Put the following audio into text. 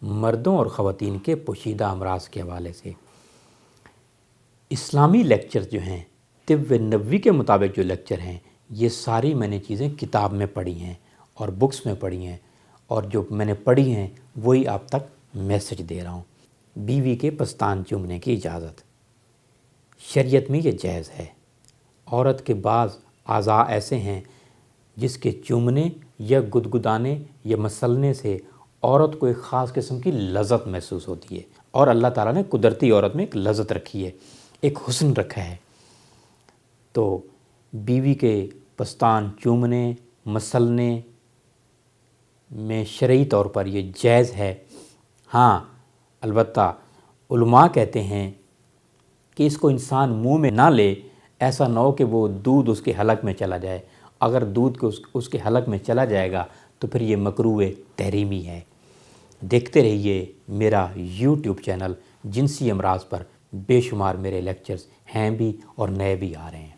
مردوں اور خواتین کے پوشیدہ امراض کے حوالے سے اسلامی لیکچر جو ہیں، طب نبوی کے مطابق جو لیکچر ہیں، یہ ساری میں نے چیزیں کتاب میں پڑھی ہیں اور بکس میں پڑھی ہیں، اور جو میں نے پڑھی ہیں وہی آپ تک میسج دے رہا ہوں۔ بیوی کے پستان چومنے کی اجازت شریعت میں یہ جائز ہے۔ عورت کے بعض اعضاء ایسے ہیں جس کے چومنے یا گدگدانے یا مسلنے سے عورت کو ایک خاص قسم کی لذت محسوس ہوتی ہے، اور اللہ تعالیٰ نے قدرتی عورت میں ایک لذت رکھی ہے، ایک حسن رکھا ہے۔ تو بیوی کے پستان چومنے مسلنے میں شرعی طور پر یہ جائز ہے۔ ہاں، البتہ علماء کہتے ہیں کہ اس کو انسان منہ میں نہ لے، ایسا نہ ہو کہ وہ دودھ اس کے حلق میں چلا جائے۔ اگر دودھ کو اس کے حلق میں چلا جائے گا تو پھر یہ مکروہ تحریمی ہے۔ دیکھتے رہیے میرا یوٹیوب چینل جنسی امراض پر، بے شمار میرے لیکچرز ہیں بھی اور نئے بھی آ رہے ہیں۔